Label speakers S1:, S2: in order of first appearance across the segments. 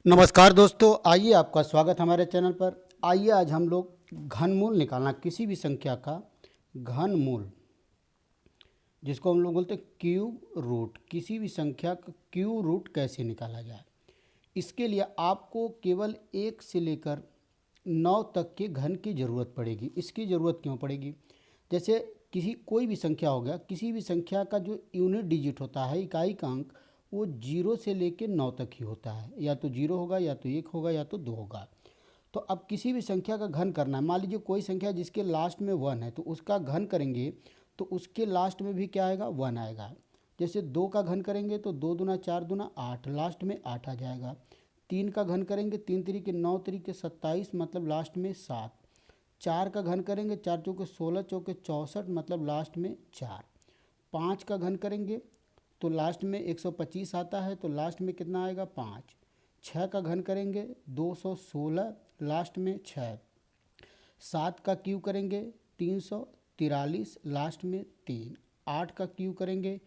S1: नमस्कार दोस्तों, आइए आपका स्वागत हमारे चैनल पर। आइए आज हम लोग घनमूल निकालना, किसी भी संख्या का घनमूल, जिसको हम लोग बोलते हैं क्यूब रूट, किसी भी संख्या का क्यूब रूट कैसे निकाला जाए। इसके लिए आपको केवल 1 से लेकर 9 तक के घन की ज़रूरत पड़ेगी। इसकी ज़रूरत क्यों पड़ेगी? जैसे कोई भी संख्या हो गया, किसी भी संख्या का जो यूनिट डिजिट होता है, इकाई का अंक, वो 0 से लेकर 9 तक ही होता है। या तो 0 होगा, या तो 1 होगा, या तो 2 होगा। तो अब किसी भी संख्या का घन करना है, मान लीजिए कोई संख्या जिसके लास्ट में 1 है, तो उसका घन करेंगे तो उसके लास्ट में भी क्या आएगा? 1 आएगा। जैसे 2 का घन करेंगे तो 2 दूना 4 दूना 8, लास्ट में 8 आ जाएगा। 3 का घन करेंगे, 3 तरीके 9 तरीके 27, मतलब लास्ट में 7। 4 का घन करेंगे, 4 चौके 16 चौके 64, मतलब लास्ट में 4। 5 का घन करेंगे तो लास्ट में 125 आता है, तो लास्ट में कितना आएगा? 5। 6 का घन करेंगे 216, लास्ट में 6। 7 का क्यू करेंगे 343, लास्ट में 3। 8 का क्यू करेंगे,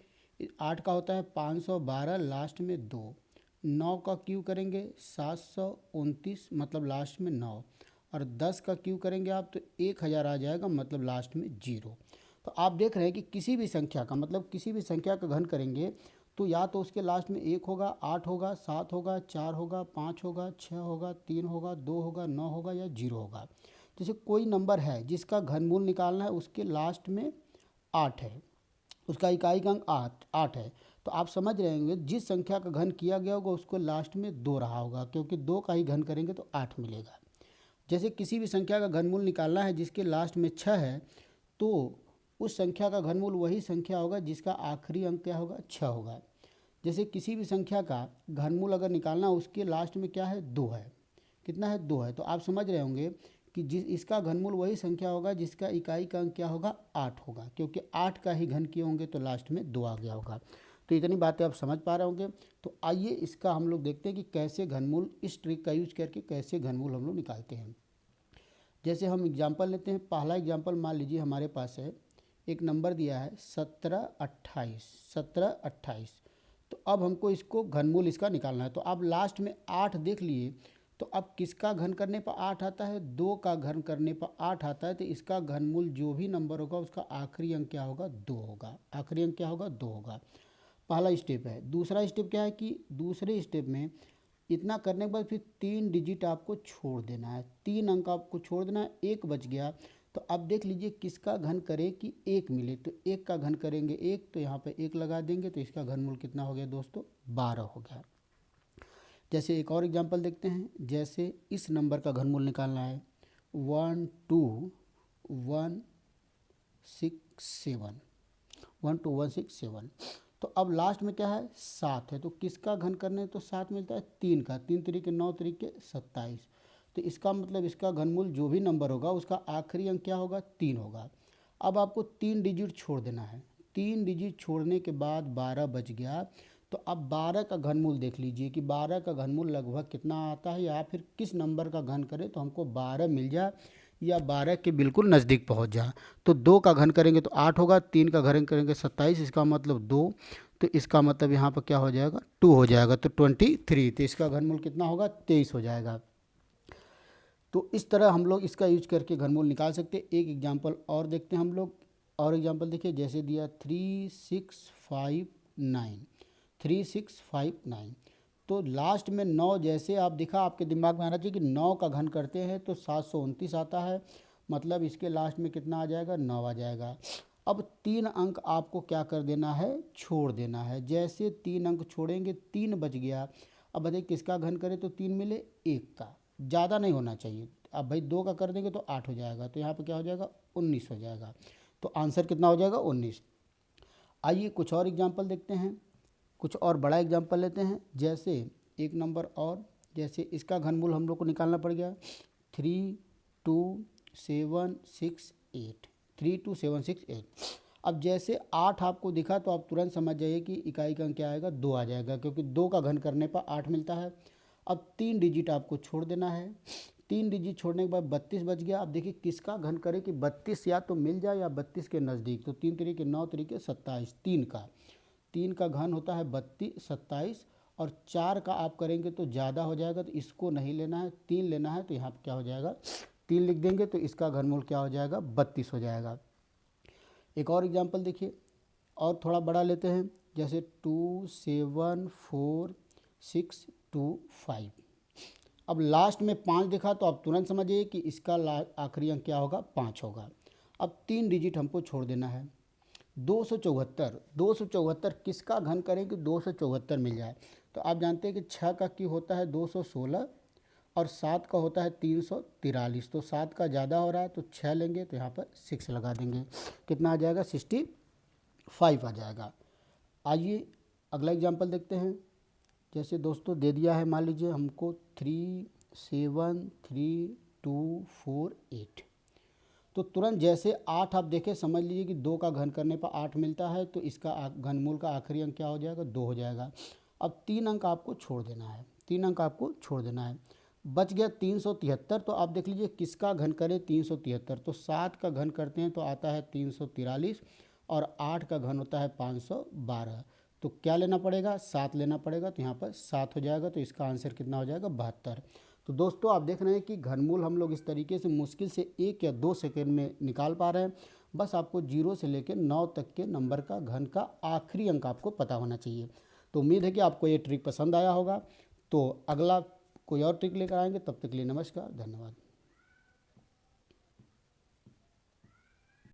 S1: 8 का होता है 512, लास्ट में 2। 9 का क्यू करेंगे 729, मतलब लास्ट में 9। और 10 का क्यू करेंगे आप तो 1000 आ जाएगा, मतलब लास्ट में 0। तो आप देख रहे हैं कि किसी भी संख्या का, मतलब किसी भी संख्या का घन करेंगे तो या तो उसके लास्ट में 1 होगा, 8 होगा, 7 होगा, 4 होगा, 5 होगा, 6 होगा, 3 होगा, 2 होगा, 9 होगा, या 0 होगा। जैसे कोई नंबर है जिसका घनमूल निकालना है, उसके लास्ट में 8 है, उसका इकाई का अंक 8 है, तो आप समझ रहे होंगे जिस संख्या का घन किया गया होगा उसको लास्ट में 2 रहा होगा, क्योंकि 2 का ही घन करेंगे तो 8 मिलेगा। जैसे किसी भी संख्या का घनमूल निकालना है जिसके लास्ट में 6 है, तो उस संख्या का घनमूल वही संख्या होगा जिसका आखिरी अंक क्या होगा? 6 होगा। जैसे किसी भी संख्या का घनमूल अगर निकालना, उसके लास्ट में क्या है? 2 है। कितना है? 2 है। तो आप समझ रहे होंगे कि इसका घनमूल वही संख्या होगा जिसका इकाई का अंक क्या होगा? 8 होगा, क्योंकि 8 का ही घन किए होंगे तो लास्ट में 2 आ गया होगा। तो इतनी बातें आप समझ पा रहे होंगे। तो आइए इसका हम लोग देखते हैं कि कैसे घनमूल, इस ट्रिक का यूज करके कैसे घनमूल हम लोग निकालते हैं। जैसे हम एग्जाम्पल लेते हैं, पहला एग्जाम्पल मान लीजिए हमारे पास है, एक नंबर दिया है 1728, 1728। तो अब हमको इसको घनमूल इसका निकालना है। तो अब लास्ट में 8 देख लिए, तो अब किसका घन करने पर 8 आता है? 2 का घन करने पर 8 आता है, तो इसका घनमूल जो भी नंबर होगा उसका आखिरी अंक क्या होगा? 2 होगा। आखिरी अंक क्या होगा? 2 होगा। पहला स्टेप है। दूसरा स्टेप क्या है कि दूसरे स्टेप में इतना करने के बाद फिर 3 डिजिट आपको छोड़ देना है, 3 अंक आपको छोड़ देना है। 1 बच गया, तो अब देख लीजिए किसका घन करें कि 1 मिले। तो 1 का घन करेंगे 1, तो यहाँ पे 1 लगा देंगे, तो इसका घनमूल कितना हो गया दोस्तों? 12 हो गया। जैसे एक और एग्जांपल देखते हैं। जैसे इस नंबर का घनमूल निकालना है 12167, 12167। तो अब लास्ट में क्या है? 7 है, तो किसका घन करने तो 7 मिलता है? 3 का। 3 तरीके 9 तरीके 27। तो इसका मतलब इसका घनमूल जो भी नंबर होगा उसका आखिरी अंक क्या होगा? 3 होगा। अब आपको 3 डिजिट छोड़ देना है। 3 डिजिट छोड़ने के बाद 12 बच गया। तो अब 12 का घनमूल देख लीजिए कि 12 का घनमूल लगभग कितना आता है, या फिर किस नंबर का घन करें तो हमको 12 मिल जाए, या 12 के बिल्कुल नज़दीक पहुंच जाए। तो 2 का घन करेंगे तो 8 होगा, 3 का घन करेंगे 27, इसका मतलब 2। तो इसका मतलब यहाँ पर क्या हो जाएगा? 2 हो जाएगा, तो 23। तो इसका घनमूल कितना होगा? 23 हो जाएगा। तो इस तरह हम लोग इसका यूज करके घनमूल निकाल सकते हैं। एक एग्जांपल और देखते हैं हम लोग। और एग्जांपल देखिए, जैसे दिया 3659, 3659। तो लास्ट में 9, जैसे आप दिखा, आपके दिमाग में आना चाहिए कि 9 का घन करते हैं तो 729 आता है, मतलब इसके लास्ट में कितना आ जाएगा? 9 आ जाएगा। अब 3 अंक आपको क्या कर देना है? छोड़ देना है। जैसे 3 अंक छोड़ेंगे, 3 बच गया। अब बताइए किसका घन करें तो 3 मिले? 1 का। ज़्यादा नहीं होना चाहिए। अब भाई 2 का कर देंगे तो 8 हो जाएगा, तो यहाँ पे क्या हो जाएगा? 19 हो जाएगा। तो आंसर कितना हो जाएगा? 19। आइए कुछ और एग्जांपल देखते हैं, कुछ और बड़ा एग्जांपल लेते हैं। जैसे एक नंबर और, जैसे इसका घनमूल हम लोग को निकालना पड़ गया 32768, 32768। अब जैसे 8 आपको दिखा तो आप तुरंत समझ जाइए कि इकाई का अंक क्या आएगा? 2 आ जाएगा, क्योंकि 2 का घन करने पर 8 मिलता है। अब 3 डिजिट आपको छोड़ देना है। 3 डिजिट छोड़ने के बाद 32 बच गया। अब देखिए किसका घन करे कि 32 या तो मिल जाए या 32 के नज़दीक। तो 3 तरीके 9 तरीके 27, 3 का घन होता है 32, 27। और 4 का आप करेंगे तो ज़्यादा हो जाएगा, तो इसको नहीं लेना है, 3 लेना है, तो यहाँ पर क्या हो जाएगा 3 लिख देंगे, तो इसका घनमूल क्या हो जाएगा 32 हो जाएगा। एक और एग्जाम्पल देखिए, और थोड़ा बड़ा लेते हैं, जैसे 2 7 4 6 2 5। अब लास्ट में 5 दिखा तो आप तुरंत समझिए कि इसका आखिरी अंक क्या होगा 5 होगा। अब 3 डिजिट हमको छोड़ देना है। 274 किसका घन करें कि 274 मिल जाए, तो आप जानते हैं कि 6 का क्यों होता है 216 और 7 का होता है 343, तो 7 का ज़्यादा हो रहा है तो 6 लेंगे, तो यहाँ पर 6 लगा देंगे, कितना आ जाएगा 65 आ जाएगा। आइए अगला एग्जाम्पल देखते हैं। जैसे दोस्तों दे दिया है, मान लीजिए हमको 3 7 3 2 4 8, तो तुरंत जैसे 8 आप देखें समझ लीजिए कि 2 का घन करने पर 8 मिलता है, तो इसका घनमूल का आखिरी अंक क्या हो जाएगा 2 हो जाएगा। अब 3 अंक आपको छोड़ देना है, 3 अंक आपको छोड़ देना है, बच गया 373। तो आप देख लीजिए किसका घन करें 373, तो 7 का घन करते हैं तो आता है 343 और 8 का घन होता है 512, तो क्या लेना पड़ेगा 7 लेना पड़ेगा, तो यहाँ पर 7 हो जाएगा, तो इसका आंसर कितना हो जाएगा 72। तो दोस्तों आप देख रहे हैं कि घनमूल हम लोग इस तरीके से मुश्किल से 1 या 2 सेकेंड में निकाल पा रहे हैं। बस आपको 0 से लेकर 9 तक के नंबर का घन का आखिरी अंक आपको पता होना चाहिए। तो उम्मीद है कि आपको ये ट्रिक पसंद आया होगा। तो अगला कोई और ट्रिक लेकर आएंगे, तब तक के लिए नमस्कार, धन्यवाद।